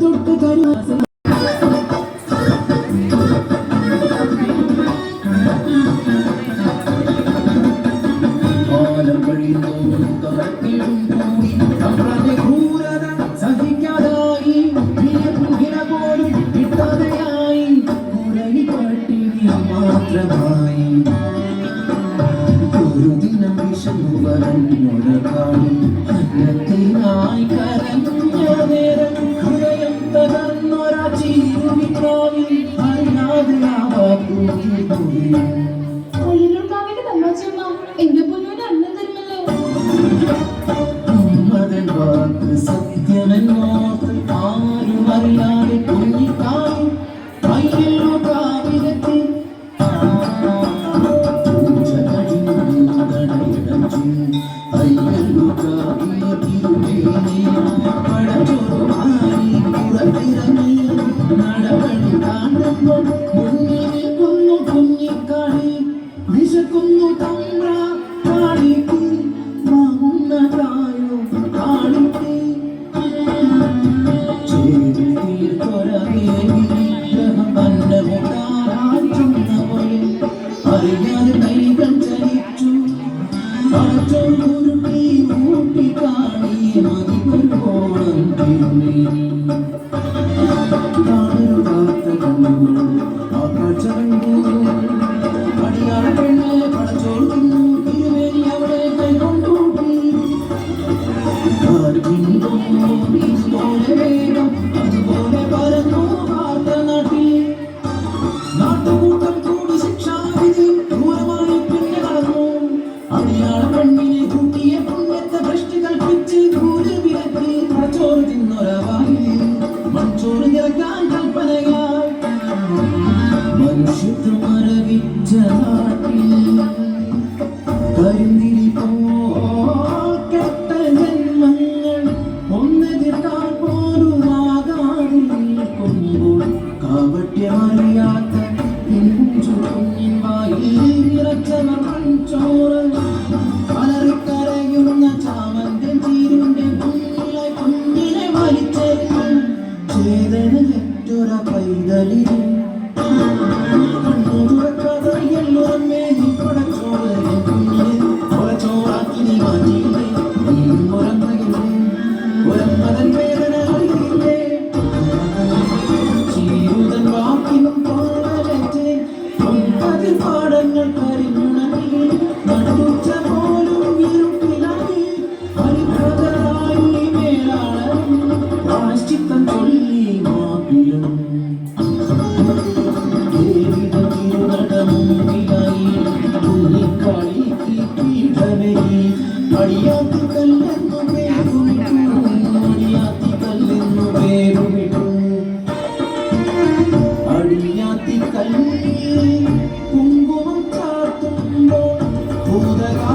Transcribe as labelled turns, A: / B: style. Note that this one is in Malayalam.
A: തൊട്ട് കരുവാ ഒരു ദിനം വിഷമു പറഞ്ഞൊരാളും അന്നത്തിനായി കരഞ്ഞ നേരം ഹൃദയം തകർന്നൊരാ ചീരുവിത്രാവിൽ അറിയാതെ
B: എന്റെ പൊന്നോട് അണ്ണൻ തരുമല്ലോ.
A: മകൻ വാക്ക് സത്യമെന്നോർത്ത് ആരും അറിയാതെ കുഞ്ഞിക്കായും അയ്യല്ലോ കാവിലത്തിൽ അയ്യല്ലോ കാവിയ തിരുമേനി പടച്ചോറുമായി പുറത്തിറങ്ങി നടപടി കാണുമ്പോൾ മുന്നിൽ നിൽക്കുന്നു കുഞ്ഞിക്കാളി വിശക്കുന്നു തമ്പ്ര കാളിക്ക് മാമുന്ന തായോ കാളിക്ക് ചേരി തീർത്തൊരവേലി വിഗ്രഹം പന്നമുട്ടാറാറ്റുന്ന പോലെ അറിയാതെ കൈകൾ ചലിച്ചു പടച്ചോൻ ഉരുട്ടി ഊട്ടി കാണി മതിപൊരുവോളം തിരുമേനി കാണുകാത്ത കണ്ണുകൾ ആ കാഴ്ച കണ്ടു അടിയാള പെണ്ണ് പടച്ചോടുന്നു തിരുമേനി അവിടെ കൈകൊണ്ടൂട്ടി ഇതുപോലെ വേഗം അതുപോലെ പരന്നു വാർത്ത നാട്ടിൽ നാട്ടുകൂട്ടം കൂടി ശിക്ഷാവിധി ദൂരമായി പിന്നെ കടന്നു അടിയാള പെണ്ണിനെ കൂട്ടിയ പുണ്യത്തെ ഭ്രഷ്ടി കൽപ്പിച്ച് ദൂരെ വിലക്കി പടച്ചോറ് തിന്നൊരവായി മൺചോറ് നിറക്കാൻ കൽപ്പനയായി മനുഷ്യത്വം മരവിച്ച നാട്ടിൽ കരിന്തിരി കെട്ട ജന്മങ്ങൾ ഒന്നെതിർക്കാൻ പോലുമാകാതെ നിൽക്കുമ്പോൾ കാപട്യമറിയാത്ത കുഞ്ഞിൻ വായിൽ നിറച്ചവർ മൺചോറ് അലറിക്കരയുന്ന ചാമന്തൻ ചീരുന്റെ കുഞ്ഞിനെ വലിച്ചെറിഞ്ഞു ചേതന തെറ്റൊര പൈതലിൽ പാടങ്ങൾ കരിമുണങ്ങി നടുച്ച പോലും ഇരുട്ടിലായി ഹരിപ്രദരായി മേലാളരും പ്രാശ്ചിത്തം ചൊല്ലി മാപ്പിലും ിലായി കുഞ്ഞിക്കാളിക്ക് പീഠമേകി അടിയാത്തി കല്ലെന്നു പേരുമിട്ടു അടിയാത്തി കല്ലെന്നു പേരുമിട്ടു അടിയാത്തി കല്ലിൽ കുങ്കുമം ചാർത്തുമ്പോൾ ഭൂതകാ